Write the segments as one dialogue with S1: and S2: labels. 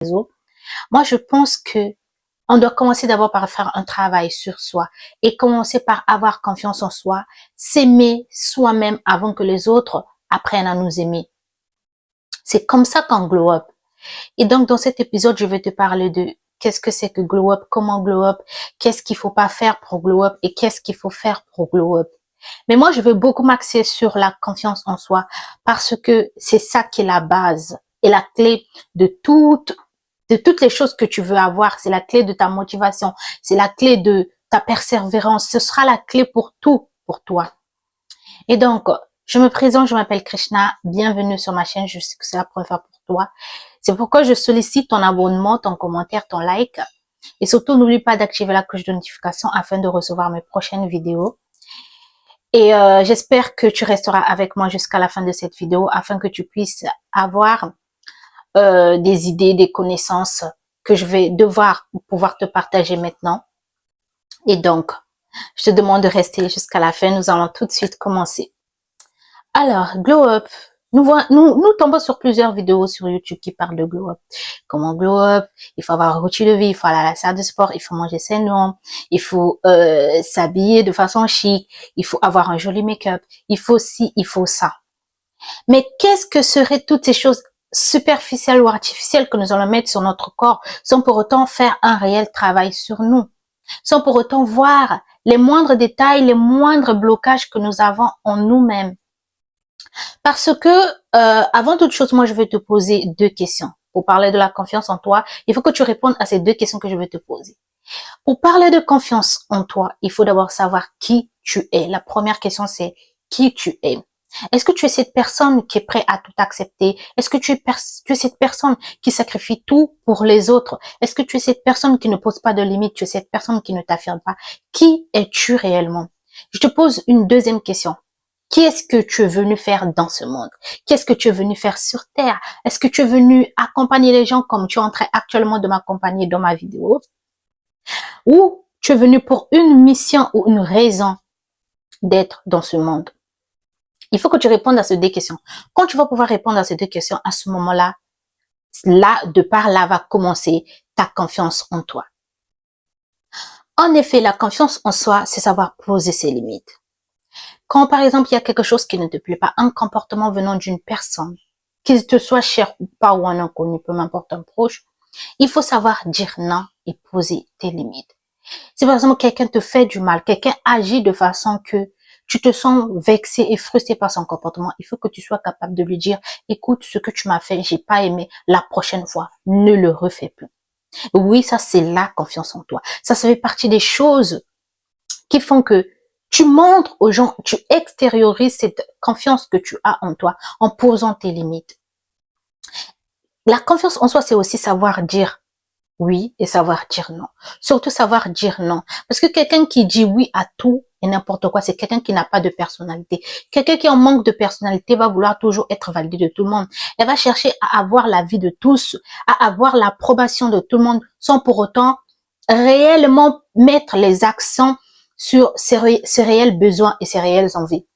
S1: réseaux. Moi, je pense que on doit commencer d'abord par faire un travail sur soi et commencer par avoir confiance en soi, s'aimer soi-même avant que les autres apprennent à nous aimer. C'est comme ça qu'on glow up. Et donc, dans cet épisode, je vais te parler de qu'est-ce que c'est que glow up, comment glow up, qu'est-ce qu'il faut pas faire pour glow up et qu'est-ce qu'il faut faire pour glow up. Mais moi, je veux beaucoup m'axer sur la confiance en soi parce que c'est ça qui est la base et la clé de toutes les choses que tu veux avoir. C'est la clé de ta motivation. C'est la clé de ta persévérance. Ce sera la clé pour tout pour toi. Et donc, je me présente, je m'appelle Krishna. Bienvenue sur ma chaîne. Je sais que c'est la première fois pour toi. C'est pourquoi je sollicite ton abonnement, ton commentaire, ton like. Et surtout, n'oublie pas d'activer la cloche de notification afin de recevoir mes prochaines vidéos. Et j'espère que tu resteras avec moi jusqu'à la fin de cette vidéo afin que tu puisses avoir des idées, des connaissances que je vais devoir pouvoir te partager maintenant. Et donc, je te demande de rester jusqu'à la fin. Nous allons tout de suite commencer. Alors, glow up. Nous tombons sur plusieurs vidéos sur YouTube qui parlent de glow up. Comment glow up? Il faut avoir un routine de vie, il faut aller à la salle de sport, il faut manger sainement, il faut s'habiller de façon chic, il faut avoir un joli make-up, il faut ci, il faut ça. Mais qu'est-ce que seraient toutes ces choses superficielles ou artificielles que nous allons mettre sur notre corps sans pour autant faire un réel travail sur nous? Sans pour autant voir les moindres détails, les moindres blocages que nous avons en nous-mêmes? Parce que, avant toute chose, moi, je vais te poser deux questions. Pour parler de la confiance en toi, il faut que tu répondes à ces deux questions que je vais te poser. Pour parler de confiance en toi, il faut d'abord savoir qui tu es. La première question, c'est qui tu es. Est-ce que tu es cette personne qui est prête à tout accepter? Est-ce que tu es cette personne qui sacrifie tout pour les autres? Est-ce que tu es cette personne qui ne pose pas de limites? Tu es cette personne qui ne t'affirme pas? Qui es-tu réellement? Je te pose une deuxième question. Qu'est-ce que tu es venu faire dans ce monde? Qu'est-ce que tu es venu faire sur Terre? Est-ce que tu es venu accompagner les gens comme tu es en train actuellement de m'accompagner dans ma vidéo? Ou tu es venu pour une mission ou une raison d'être dans ce monde? Il faut que tu répondes à ces deux questions. Quand tu vas pouvoir répondre à ces deux questions, à ce moment-là, de par là va commencer ta confiance en toi. En effet, la confiance en soi, c'est savoir poser ses limites. Quand, par exemple, il y a quelque chose qui ne te plaît pas, un comportement venant d'une personne, qu'il te soit cher ou pas, ou un inconnu, peu m'importe, un proche, il faut savoir dire non et poser tes limites. Si par exemple, quelqu'un te fait du mal, quelqu'un agit de façon que tu te sens vexé et frustré par son comportement, il faut que tu sois capable de lui dire, écoute, ce que tu m'as fait, j'ai pas aimé, la prochaine fois, ne le refais plus. Oui, ça, c'est la confiance en toi. Ça fait partie des choses qui font que tu montres aux gens, tu extériorises cette confiance que tu as en toi en posant tes limites. La confiance en soi, c'est aussi savoir dire oui et savoir dire non. Surtout savoir dire non. Parce que quelqu'un qui dit oui à tout et n'importe quoi, c'est quelqu'un qui n'a pas de personnalité. Quelqu'un qui en manque de personnalité va vouloir toujours être validé de tout le monde. Elle va chercher à avoir la vie de tous, à avoir l'approbation de tout le monde sans pour autant réellement mettre les accents sur ses réels besoins et ses réelles envies.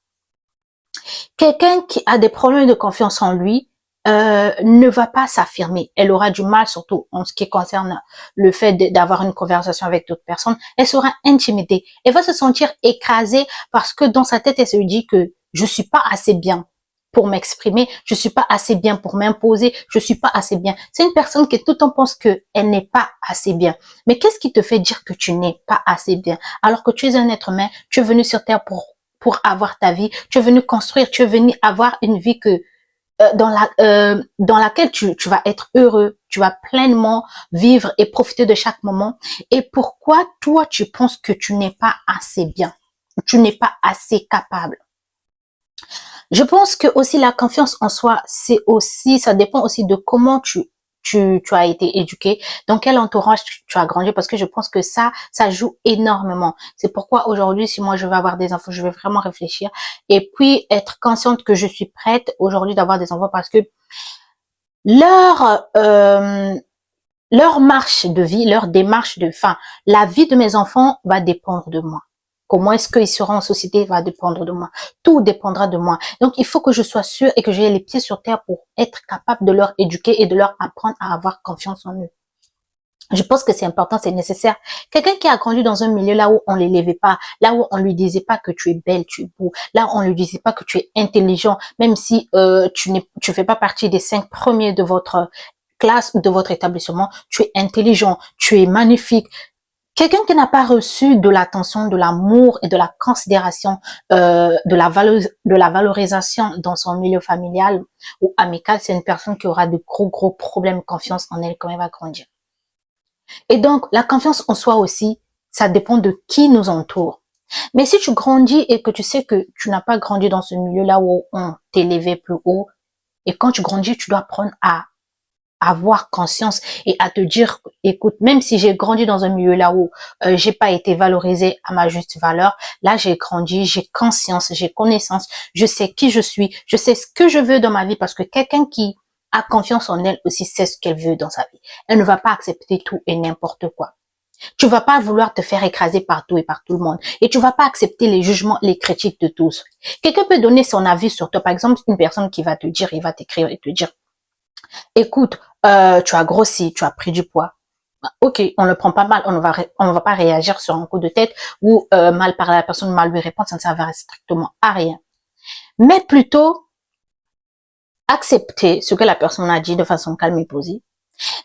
S1: Quelqu'un qui a des problèmes de confiance en lui ne va pas s'affirmer. Elle aura du mal, surtout en ce qui concerne le fait d'avoir une conversation avec d'autres personnes. Elle sera intimidée. Elle va se sentir écrasée parce que dans sa tête, elle se dit que je suis pas assez bien pour m'exprimer, je suis pas assez bien pour m'imposer, je suis pas assez bien. C'est une personne qui tout le temps pense qu'elle n'est pas assez bien. Mais qu'est-ce qui te fait dire que tu n'es pas assez bien alors que tu es un être humain, tu es venu sur Terre pour avoir ta vie, tu es venu construire, tu es venu avoir une vie que dans laquelle tu vas être heureux, tu vas pleinement vivre et profiter de chaque moment. Et pourquoi toi tu penses que tu n'es pas assez bien, tu n'es pas assez capable? Je pense que aussi la confiance en soi, c'est aussi, ça dépend aussi de comment tu as été éduqué, dans quel entourage tu as grandi, parce que je pense que ça joue énormément. C'est pourquoi aujourd'hui, si moi je veux avoir des enfants, je vais vraiment réfléchir et puis être consciente que je suis prête aujourd'hui d'avoir des enfants parce que leur leur marche de vie, leur démarche de fin, la vie de mes enfants va dépendre de moi. Comment est-ce qu'il sera en société va dépendre de moi. Tout dépendra de moi. Donc, il faut que je sois sûre et que j'ai les pieds sur terre pour être capable de leur éduquer et de leur apprendre à avoir confiance en eux. Je pense que c'est important, c'est nécessaire. Quelqu'un qui a grandi dans un milieu là où on l'élevait pas, là où on lui disait pas que tu es belle, tu es beau, là où on lui disait pas que tu es intelligent, même si tu fais pas partie des 5 premiers de votre classe ou de votre établissement, tu es intelligent, tu es magnifique. Quelqu'un qui n'a pas reçu de l'attention, de l'amour et de la considération, de la valorisation dans son milieu familial ou amical, c'est une personne qui aura de gros problèmes de confiance en elle quand elle va grandir. Et donc, la confiance en soi aussi, ça dépend de qui nous entoure. Mais si tu grandis et que tu sais que tu n'as pas grandi dans ce milieu-là où on t'élevait plus haut, et quand tu grandis, tu dois apprendre à avoir conscience et à te dire, écoute, même si j'ai grandi dans un milieu là où j'ai pas été valorisée à ma juste valeur, là j'ai grandi, j'ai conscience, j'ai connaissance, je sais qui je suis, je sais ce que je veux dans ma vie parce que quelqu'un qui a confiance en elle aussi sait ce qu'elle veut dans sa vie. Elle ne va pas accepter tout et n'importe quoi. Tu vas pas vouloir te faire écraser par tout et par tout le monde. Et tu vas pas accepter les jugements, les critiques de tous. Quelqu'un peut donner son avis sur toi. Par exemple, une personne qui va te dire, il va t'écrire et te dire, écoute, tu as grossi, tu as pris du poids. Ok, on le prend pas mal, on ne va pas réagir sur un coup de tête ou mal parler à la personne, mal lui répondre, ça ne servira strictement à rien. Mais plutôt accepter ce que la personne a dit de façon calme et posée.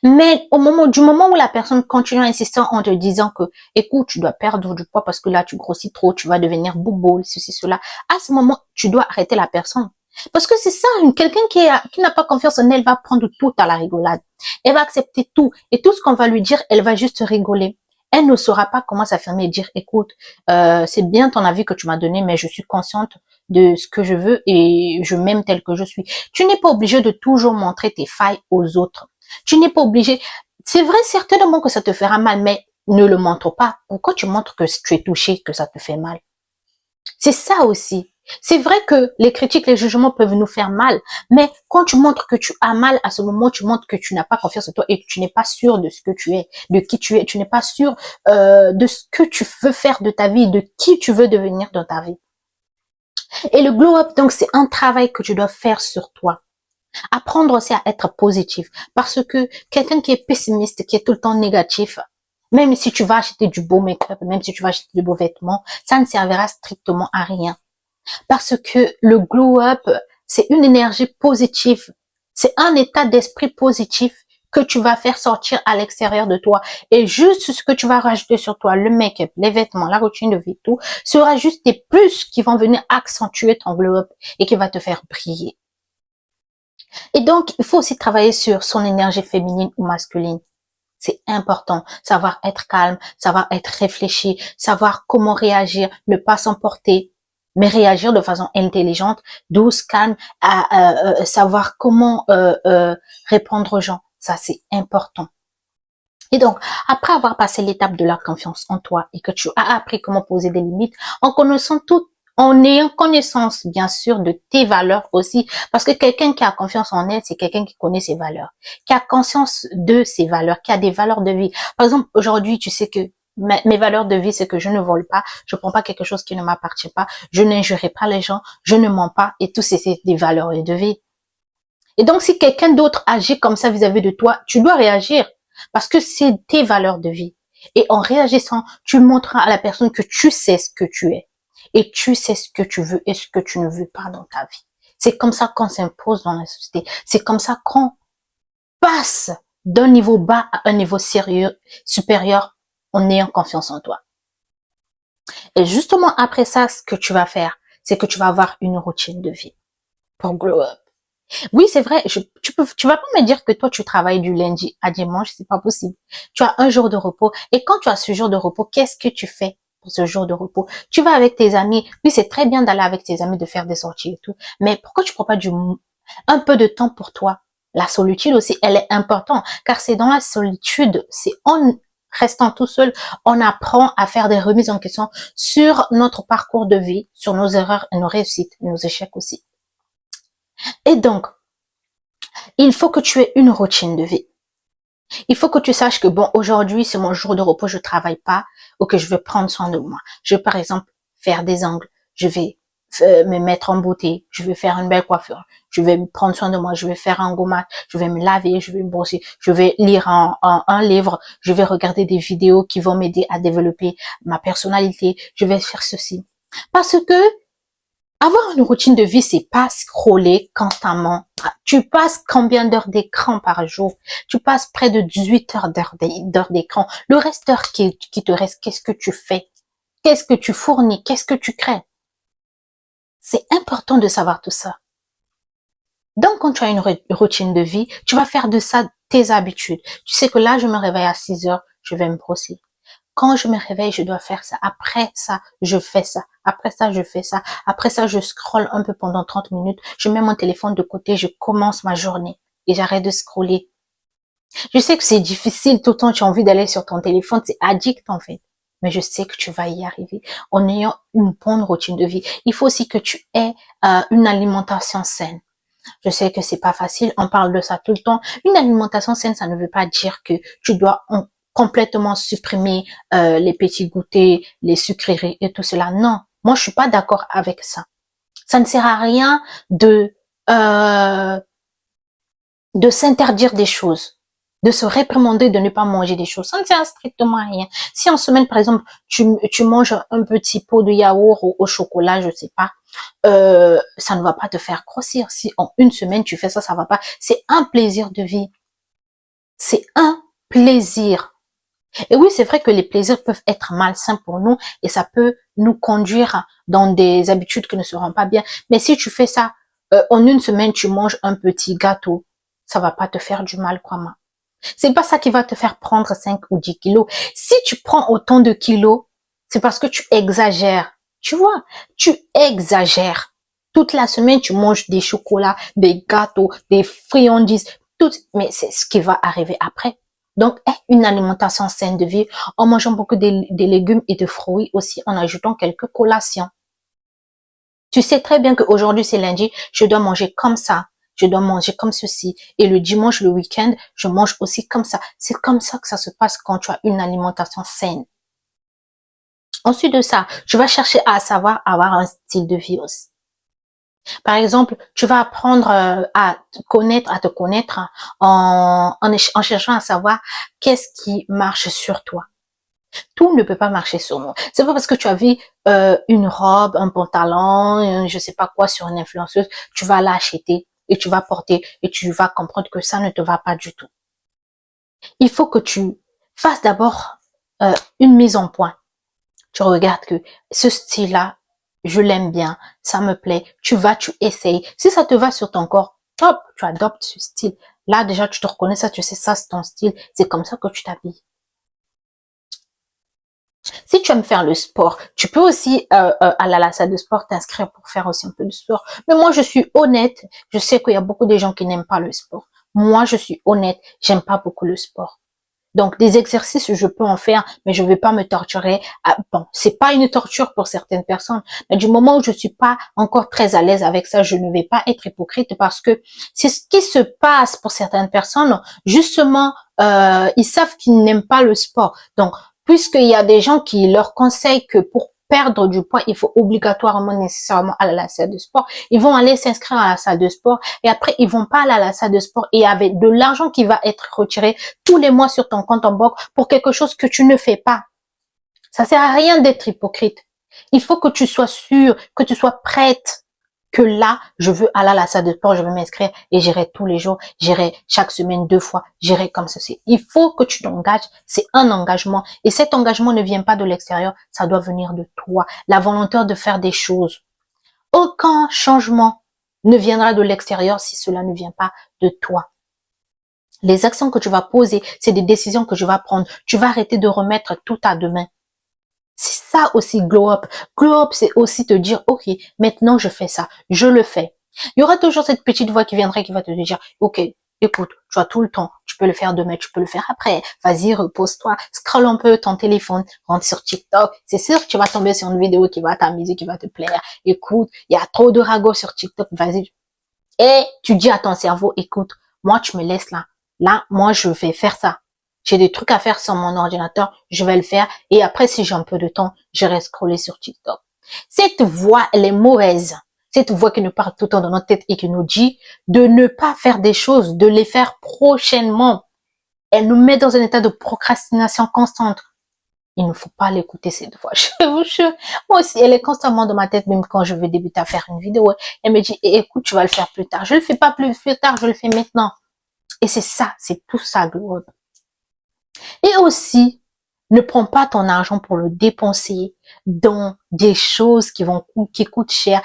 S1: Mais du moment où la personne continue à insister en te disant que, écoute, tu dois perdre du poids parce que là, tu grossis trop, tu vas devenir boubou, ceci, cela. À ce moment, tu dois arrêter la personne. Parce que c'est ça, quelqu'un qui n'a pas confiance en elle va prendre tout à la rigolade. Elle va accepter tout. Et tout ce qu'on va lui dire, elle va juste rigoler. Elle ne saura pas comment s'affirmer et dire, écoute, c'est bien ton avis que tu m'as donné, mais je suis consciente de ce que je veux et je m'aime tel que je suis. Tu n'es pas obligé de toujours montrer tes failles aux autres. Tu n'es pas obligé. C'est vrai certainement que ça te fera mal, mais ne le montre pas. Pourquoi tu montres que tu es touché, que ça te fait mal? C'est ça aussi. C'est vrai que les critiques, les jugements peuvent nous faire mal, mais quand tu montres que tu as mal, à ce moment, tu montres que tu n'as pas confiance en toi et que tu n'es pas sûr de ce que tu es, de qui tu es, tu n'es pas sûr de ce que tu veux faire de ta vie, de qui tu veux devenir dans ta vie. Et le glow up, donc, c'est un travail que tu dois faire sur toi. Apprendre aussi à être positif, parce que quelqu'un qui est pessimiste, qui est tout le temps négatif, même si tu vas acheter du beau make-up, même si tu vas acheter de beaux vêtements, ça ne servira strictement à rien. Parce que le glow-up, c'est une énergie positive. C'est un état d'esprit positif que tu vas faire sortir à l'extérieur de toi. Et juste ce que tu vas rajouter sur toi, le make-up, les vêtements, la routine de vie, tout, sera juste des plus qui vont venir accentuer ton glow-up et qui va te faire briller. Et donc, il faut aussi travailler sur son énergie féminine ou masculine. C'est important. Savoir être calme, savoir être réfléchi, savoir comment réagir, ne pas s'emporter, mais réagir de façon intelligente, douce, calme, savoir comment répondre aux gens. Ça, c'est important. Et donc, après avoir passé l'étape de la confiance en toi et que tu as appris comment poser des limites, en connaissant tout, en ayant connaissance, bien sûr, de tes valeurs aussi, parce que quelqu'un qui a confiance en elle, c'est quelqu'un qui connaît ses valeurs, qui a conscience de ses valeurs, qui a des valeurs de vie. Par exemple, aujourd'hui, tu sais que mes valeurs de vie, c'est que je ne vole pas, je prends pas quelque chose qui ne m'appartient pas, je n'injurerai pas les gens, je ne mens pas, et tout c'est des valeurs de vie. Et donc, si quelqu'un d'autre agit comme ça vis-à-vis de toi, tu dois réagir. Parce que c'est tes valeurs de vie. Et en réagissant, tu montres à la personne que tu sais ce que tu es. Et tu sais ce que tu veux et ce que tu ne veux pas dans ta vie. C'est comme ça qu'on s'impose dans la société. C'est comme ça qu'on passe d'un niveau bas à un niveau sérieux, supérieur en ayant confiance en toi. Et justement, après ça, ce que tu vas faire, c'est que tu vas avoir une routine de vie pour grow up. Oui, c'est vrai, tu vas pas me dire que toi, tu travailles du lundi à dimanche, c'est pas possible. Tu as un jour de repos. Et quand tu as ce jour de repos, qu'est-ce que tu fais pour ce jour de repos? Tu vas avec tes amis. Oui, c'est très bien d'aller avec tes amis, de faire des sorties et tout. Mais pourquoi tu prends pas un peu de temps pour toi? La solitude aussi, elle est importante. Car c'est dans la solitude, c'est en restant tout seul, on apprend à faire des remises en question sur notre parcours de vie, sur nos erreurs et nos réussites, nos échecs aussi. Et donc, il faut que tu aies une routine de vie. Il faut que tu saches que bon, aujourd'hui, c'est mon jour de repos, je travaille pas, ou que je veux prendre soin de moi. Je vais, par exemple, faire des ongles, je vais me mettre en beauté, je vais faire une belle coiffure, je vais prendre soin de moi, je vais faire un gommage, je vais me laver, je vais me brosser, je vais lire un livre, je vais regarder des vidéos qui vont m'aider à développer ma personnalité, je vais faire ceci. Parce que avoir une routine de vie, c'est pas scroller constamment. Tu passes combien d'heures d'écran par jour? Tu passes près de 18 heures d'heures d'écran. Le resteur qui te reste, qu'est-ce que tu fais? Qu'est-ce que tu fournis? Qu'est-ce que tu crées? C'est important de savoir tout ça. Donc, quand tu as une routine de vie, tu vas faire de ça tes habitudes. Tu sais que là, je me réveille à 6 heures, je vais me brosser. Quand je me réveille, je dois faire ça. Après ça, je fais ça. Après ça, je fais ça. Après ça, je scrolle un peu pendant 30 minutes. Je mets mon téléphone de côté, je commence ma journée et j'arrête de scroller. Je sais que c'est difficile, tout le temps tu as envie d'aller sur ton téléphone, c'est addict en fait. Mais je sais que tu vas y arriver en ayant une bonne routine de vie. Il faut aussi que tu aies une alimentation saine. Je sais que c'est pas facile, on parle de ça tout le temps. Une alimentation saine, ça ne veut pas dire que tu dois complètement supprimer les petits goûters, les sucreries et tout cela. Non, moi je suis pas d'accord avec ça. Ça ne sert à rien euh, de s'interdire des choses, de se réprimander de ne pas manger des choses. Ça ne sert strictement à rien. Si en semaine, par exemple, tu manges un petit pot de yaourt au chocolat, je sais pas, ça ne va pas te faire grossir. Si en une semaine tu fais ça, ça va pas. C'est un plaisir de vie. C'est un plaisir. Et oui, c'est vrai que les plaisirs peuvent être malsains pour nous et ça peut nous conduire dans des habitudes qui ne seront pas bien. Mais si tu fais ça, en une semaine, tu manges un petit gâteau, ça va pas te faire du mal, crois-moi. C'est pas ça qui va te faire prendre 5 ou 10 kilos. Si tu prends autant de kilos, c'est parce que tu exagères. Tu vois, tu exagères. Toute la semaine, tu manges des chocolats, des gâteaux, des friandises, tout. Mais c'est ce qui va arriver après. Donc, une alimentation saine de vie en mangeant beaucoup de légumes et de fruits aussi, en ajoutant quelques collations. Tu sais très bien qu'aujourd'hui, c'est lundi, je dois manger comme ça. Je dois manger comme ceci. Et le dimanche, le week-end, je mange aussi comme ça. C'est comme ça que ça se passe quand tu as une alimentation saine. Ensuite de ça, tu vas chercher à savoir avoir un style de vie aussi. Par exemple, tu vas apprendre à te connaître en cherchant à savoir qu'est-ce qui marche sur toi. Tout ne peut pas marcher sur nous. C'est pas parce que tu as vu une robe, un pantalon, je sais pas quoi sur une influenceuse, tu vas l'acheter et tu vas porter et tu vas comprendre que ça ne te va pas du tout. Il faut que tu fasses d'abord une mise en point. Tu regardes que ce style-là, je l'aime bien, ça me plaît. Tu essayes. Si ça te va sur ton corps, hop, tu adoptes ce style. Là, déjà, tu te reconnais ça, tu sais ça, c'est ton style. C'est comme ça que tu t'habilles. Si tu aimes faire le sport, tu peux aussi aller à la salle de sport t'inscrire pour faire aussi un peu de sport. Mais moi, je suis honnête. Je sais qu'il y a beaucoup de gens qui n'aiment pas le sport. Moi, je suis honnête. J'aime pas beaucoup le sport. Donc, des exercices, je peux en faire, mais je vais pas me torturer. Ah, bon, c'est pas une torture pour certaines personnes, mais du moment où je suis pas encore très à l'aise avec ça, je ne vais pas être hypocrite parce que c'est ce qui se passe pour certaines personnes. Justement, ils savent qu'ils n'aiment pas le sport. Donc, puisqu'il y a des gens qui leur conseillent que pour perdre du poids, il faut obligatoirement nécessairement aller à la salle de sport. Ils vont aller s'inscrire à la salle de sport et après ils vont pas aller à la salle de sport et avec de l'argent qui va être retiré tous les mois sur ton compte en banque pour quelque chose que tu ne fais pas. Ça sert à rien d'être hypocrite. Il faut que tu sois sûre, que tu sois prête que là, je veux aller à la salle de sport, je veux m'inscrire et j'irai tous les jours, j'irai chaque semaine 2 fois, j'irai comme ceci. Il faut que tu t'engages, c'est un engagement et cet engagement ne vient pas de l'extérieur, ça doit venir de toi. La volonté de faire des choses. Aucun changement ne viendra de l'extérieur si cela ne vient pas de toi. Les actions que tu vas poser, c'est des décisions que tu vas prendre. Tu vas arrêter de remettre tout à demain. C'est ça aussi, glow up. Glow up, c'est aussi te dire, ok, maintenant je fais ça, je le fais. Il y aura toujours cette petite voix qui viendrait, qui va te dire, ok, écoute, tu as tout le temps, tu peux le faire demain, tu peux le faire après. Vas-y, repose-toi, scrolle un peu ton téléphone, rentre sur TikTok. C'est sûr que tu vas tomber sur une vidéo qui va t'amuser, qui va te plaire. Écoute, il y a trop de ragots sur TikTok, vas-y. Et tu dis à ton cerveau, écoute, moi tu me laisses là. Là, moi je vais faire ça. J'ai des trucs à faire sur mon ordinateur, je vais le faire. Et après, si j'ai un peu de temps, je reste scroller sur TikTok. Cette voix, elle est mauvaise. Cette voix qui nous parle tout le temps dans notre tête et qui nous dit de ne pas faire des choses, de les faire prochainement. Elle nous met dans un état de procrastination constante. Il ne faut pas l'écouter cette voix. Je vous jure. Moi aussi, elle est constamment dans ma tête, même quand je veux débuter à faire une vidéo. Elle me dit, écoute, tu vas le faire plus tard. Je le fais pas plus tard, je le fais maintenant. Et c'est ça, c'est tout ça, glow up. Et aussi, ne prends pas ton argent pour le dépenser dans des choses qui coûtent cher.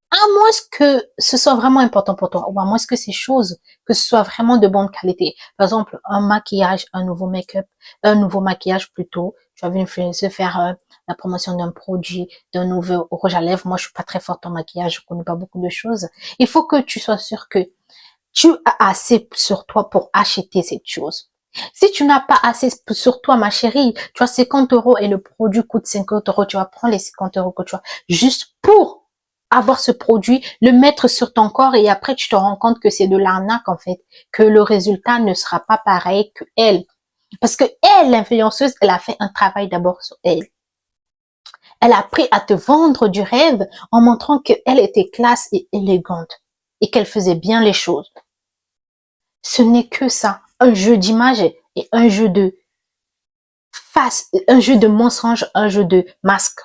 S1: À moins que ce soit vraiment important pour toi, ou à moins que ces choses, que ce soit vraiment de bonne qualité. Par exemple, un maquillage, un nouveau make-up, un nouveau maquillage plutôt. Tu as vu une influenceuse faire la promotion d'un produit, d'un nouveau rouge à lèvres. Moi, je suis pas très forte en maquillage, je connais pas beaucoup de choses. Il faut que tu sois sûr que tu as assez sur toi pour acheter cette chose. Si tu n'as pas assez sur toi, ma chérie, tu as 50 euros et le produit coûte 50 euros, tu vas prendre les 50 euros que tu as juste pour avoir ce produit, le mettre sur ton corps et après tu te rends compte que c'est de l'arnaque en fait, que le résultat ne sera pas pareil que elle. Parce que elle, l'influenceuse, elle a fait un travail d'abord sur elle. Elle a appris à te vendre du rêve en montrant qu'elle était classe et élégante et qu'elle faisait bien les choses. Ce n'est que ça, un jeu d'image et un jeu de face, un jeu de mensonge, un jeu de masque.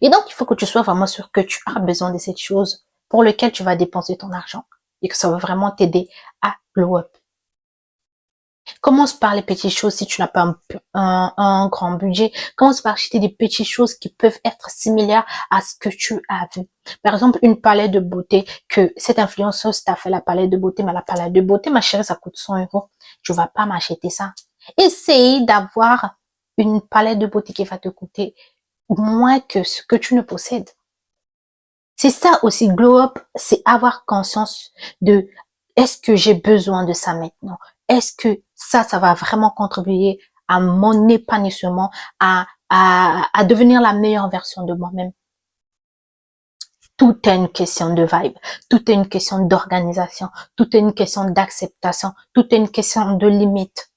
S1: Et donc, il faut que tu sois vraiment sûr que tu as besoin de cette chose pour lequel tu vas dépenser ton argent et que ça va vraiment t'aider à glow up. Commence par les petites choses si tu n'as pas un grand budget. Commence par acheter des petites choses qui peuvent être similaires à ce que tu as vu. Par exemple, une palette de beauté que cette influenceuse t'a fait la palette de beauté, mais la palette de beauté, ma chérie, ça coûte 100 euros. Tu vas pas m'acheter ça. Essaye d'avoir une palette de beauté qui va te coûter moins que ce que tu ne possèdes. C'est ça aussi, glow up, c'est avoir conscience de est-ce que j'ai besoin de ça maintenant? Est-ce que ça va vraiment contribuer à mon épanouissement, à devenir la meilleure version de moi-même? Tout est une question de vibe, tout est une question d'organisation, tout est une question d'acceptation, tout est une question de limite.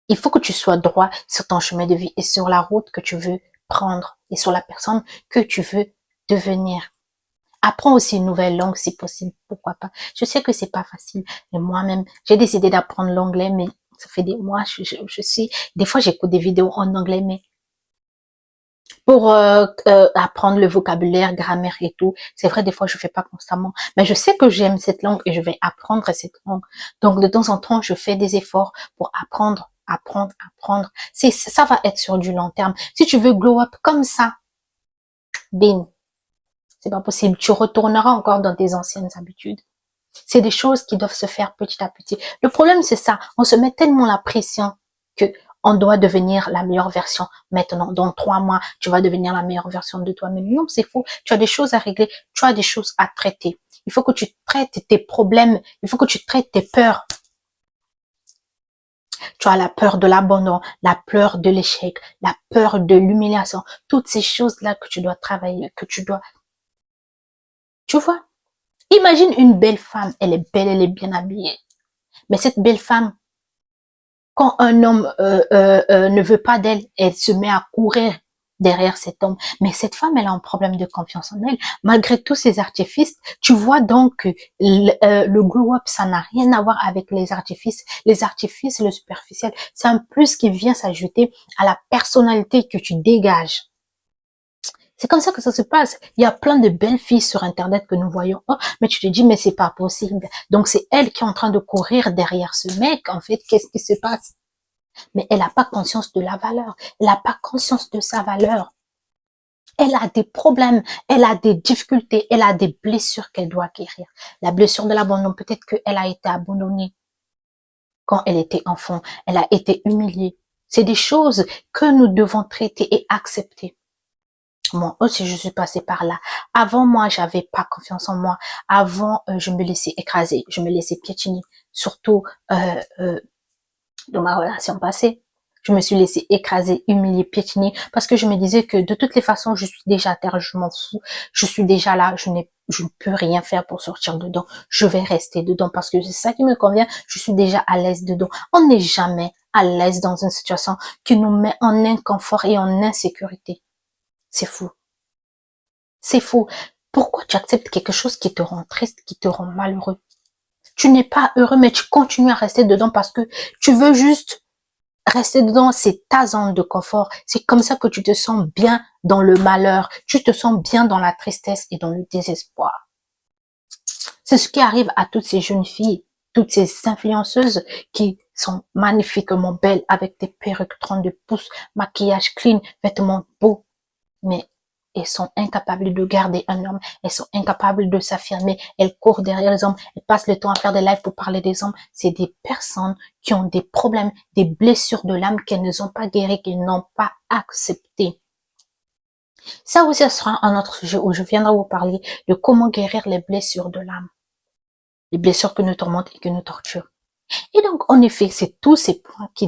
S1: Il faut que tu sois droit sur ton chemin de vie et sur la route que tu veux prendre et sur la personne que tu veux devenir. Apprends aussi une nouvelle langue si possible, pourquoi pas. Je sais que c'est pas facile, mais moi-même, j'ai décidé d'apprendre l'anglais, mais ça fait des mois, des fois j'écoute des vidéos en anglais, mais pour apprendre le vocabulaire, grammaire et tout, c'est vrai, des fois je fais pas constamment, mais je sais que j'aime cette langue et je vais apprendre cette langue. Donc de temps en temps, je fais des efforts pour apprendre. Ça va être sur du long terme. Si tu veux glow up comme ça, bing. C'est pas possible. Tu retourneras encore dans tes anciennes habitudes. C'est des choses qui doivent se faire petit à petit. Le problème, c'est ça. On se met tellement la pression que on doit devenir la meilleure version maintenant. Dans 3 mois, tu vas devenir la meilleure version de toi-même. Non, c'est faux. Tu as des choses à régler. Tu as des choses à traiter. Il faut que tu traites tes problèmes. Il faut que tu traites tes peurs. Tu as la peur de l'abandon, la peur de l'échec, la peur de l'humiliation. Toutes ces choses-là que tu dois travailler, tu vois? Imagine une belle femme, elle est belle, elle est bien habillée. Mais cette belle femme, quand un homme ne veut pas d'elle, elle se met à courir derrière cet homme. Mais cette femme, elle a un problème de confiance en elle. Malgré tous ces artifices, tu vois donc que le glow-up, ça n'a rien à voir avec les artifices. Les artifices, le superficiel, c'est un plus qui vient s'ajouter à la personnalité que tu dégages. C'est comme ça que ça se passe. Il y a plein de belles filles sur Internet que nous voyons. Oh, mais tu te dis, mais c'est pas possible. Donc, c'est elle qui est en train de courir derrière ce mec. En fait, qu'est-ce qui se passe? Mais elle n'a pas conscience de la valeur. Elle n'a pas conscience de sa valeur. Elle a des problèmes. Elle a des difficultés. Elle a des blessures qu'elle doit guérir. La blessure de l'abandon, peut-être qu'elle a été abandonnée quand elle était enfant. Elle a été humiliée. C'est des choses que nous devons traiter et accepter. Moi aussi, je suis passée par là. Avant, moi, j'avais pas confiance en moi. Avant, je me laissais écraser, je me laissais piétiner. Surtout dans ma relation passée, je me suis laissée écraser, humilier, piétiner, parce que je me disais que de toutes les façons, je suis déjà à terre, je m'en fous. Je suis déjà là, je ne peux rien faire pour sortir dedans. Je vais rester dedans parce que c'est ça qui me convient. Je suis déjà à l'aise dedans. On n'est jamais à l'aise dans une situation qui nous met en inconfort et en insécurité. C'est fou. C'est fou. Pourquoi tu acceptes quelque chose qui te rend triste, qui te rend malheureux? Tu n'es pas heureux, mais tu continues à rester dedans parce que tu veux juste rester dedans. C'est ta zone de confort. C'est comme ça que tu te sens bien dans le malheur. Tu te sens bien dans la tristesse et dans le désespoir. C'est ce qui arrive à toutes ces jeunes filles, toutes ces influenceuses qui sont magnifiquement belles avec des perruques 32 pouces, maquillage clean, vêtements beaux, mais elles sont incapables de garder un homme, elles sont incapables de s'affirmer, elles courent derrière les hommes, elles passent le temps à faire des lives pour parler des hommes. C'est des personnes qui ont des problèmes, des blessures de l'âme qu'elles ne sont pas guéries, qu'elles n'ont pas acceptées. Ça aussi, ce sera un autre sujet où je viendrai vous parler de comment guérir les blessures de l'âme. Les blessures qui nous tourmentent et qui nous torturent. Et donc, en effet, c'est tous ces points qui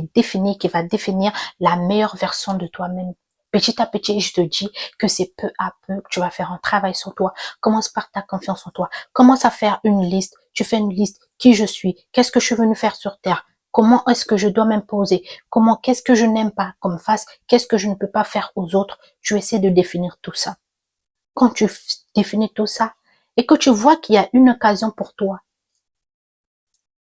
S1: va définir la meilleure version de toi-même. Petit à petit, je te dis que c'est peu à peu que tu vas faire un travail sur toi. Commence par ta confiance en toi. Commence à faire une liste. Tu fais une liste. Qui je suis? Qu'est-ce que je suis venu faire sur Terre? Comment est-ce que je dois m'imposer? Qu'est-ce que je n'aime pas comme face? Qu'est-ce que je ne peux pas faire aux autres? Tu essaies de définir tout ça. Quand tu définis tout ça et que tu vois qu'il y a une occasion pour toi,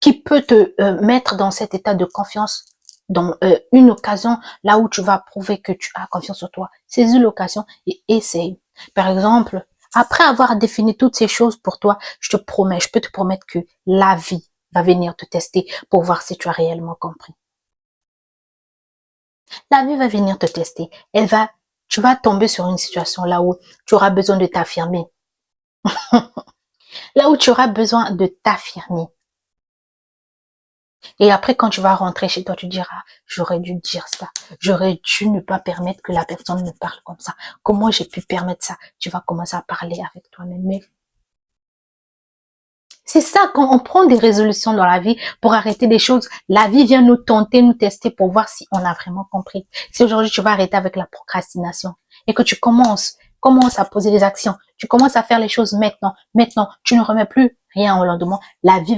S1: qui peut te mettre dans cet état de confiance, dans une occasion là où tu vas prouver que tu as confiance en toi. Saisis l'occasion et essaye. Par exemple, après avoir défini toutes ces choses pour toi, je peux te promettre que la vie va venir te tester pour voir si tu as réellement compris. La vie va venir te tester. Tu vas tomber sur une situation là où tu auras besoin de t'affirmer. Là où tu auras besoin de t'affirmer. Et après, quand tu vas rentrer chez toi, tu diras, j'aurais dû dire ça. J'aurais dû ne pas permettre que la personne me parle comme ça. Comment j'ai pu permettre ça? Tu vas commencer à parler avec toi-même. Mais c'est ça, quand on prend des résolutions dans la vie pour arrêter des choses, la vie vient nous tenter, nous tester pour voir si on a vraiment compris. Si aujourd'hui tu vas arrêter avec la procrastination et que tu commences à poser des actions, tu commences à faire les choses maintenant, tu ne remets plus rien au lendemain, la vie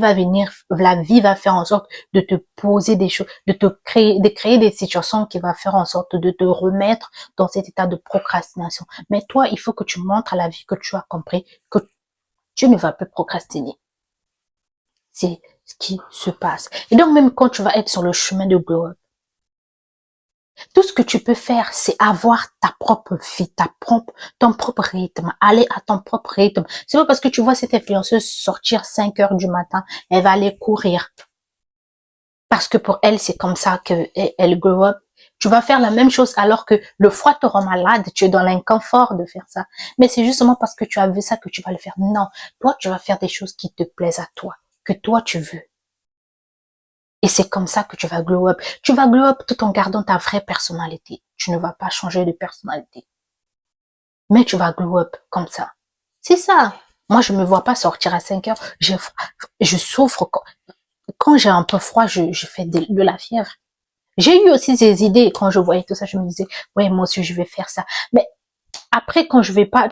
S1: va faire en sorte de te poser des choses, de créer des situations qui va faire en sorte de te remettre dans cet état de procrastination. Mais toi, il faut que tu montres à la vie que tu as compris, que tu ne vas plus procrastiner. C'est ce qui se passe. Et donc, même quand tu vas être sur le chemin de glow up, tout ce que tu peux faire, c'est avoir ta propre vie, ton propre rythme, aller à ton propre rythme. C'est pas parce que tu vois cette influenceuse sortir 5 heures du matin, elle va aller courir. Parce que pour elle, c'est comme ça qu'elle grow up. Tu vas faire la même chose alors que le foie te rend malade, tu es dans l'inconfort de faire ça. Mais c'est justement parce que tu as vu ça que tu vas le faire. Non, toi, tu vas faire des choses qui te plaisent à toi, que toi tu veux. Et c'est comme ça que tu vas glow up. Tu vas glow up tout en gardant ta vraie personnalité. Tu ne vas pas changer de personnalité. Mais tu vas glow up comme ça. C'est ça. Moi, je me vois pas sortir à 5 heures. Je souffre. Quand j'ai un peu froid, je fais de la fièvre. J'ai eu aussi ces idées. Quand je voyais tout ça, je me disais, ouais, moi aussi, je vais faire ça. Mais après, quand je vais pas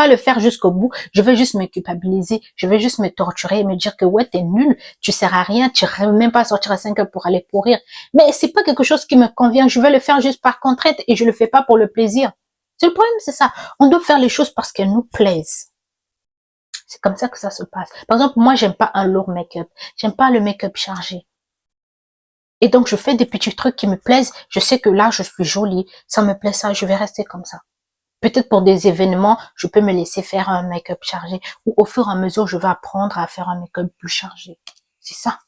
S1: le faire jusqu'au bout, je vais juste me culpabiliser, je vais juste me torturer et me dire que ouais, t'es nul, tu sers à rien, tu n'arrives même pas à sortir à 5 heures pour aller courir. Mais c'est pas quelque chose qui me convient, je vais le faire juste par contrainte et je le fais pas pour le plaisir. C'est le problème, c'est ça. On doit faire les choses parce qu'elles nous plaisent. C'est comme ça que ça se passe. Par exemple, moi, j'aime pas un lourd make-up. J'aime pas le make-up chargé. Et donc, je fais des petits trucs qui me plaisent. Je sais que là, je suis jolie. Ça me plaît ça. Je vais rester comme ça. Peut-être pour des événements, je peux me laisser faire un make-up chargé. Ou au fur et à mesure, je vais apprendre à faire un make-up plus chargé. C'est ça.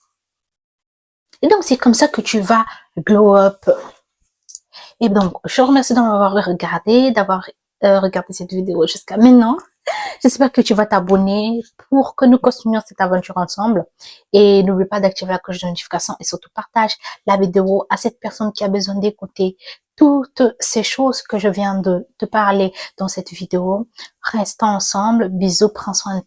S1: Et donc, c'est comme ça que tu vas glow up. Et donc, je te remercie d'avoir regardé, regardé cette vidéo jusqu'à maintenant. J'espère que tu vas t'abonner pour que nous continuions cette aventure ensemble. Et n'oublie pas d'activer la cloche de notification et surtout partage la vidéo à cette personne qui a besoin d'écouter toutes ces choses que je viens de te parler dans cette vidéo. Restons ensemble. Bisous, prends soin de toi.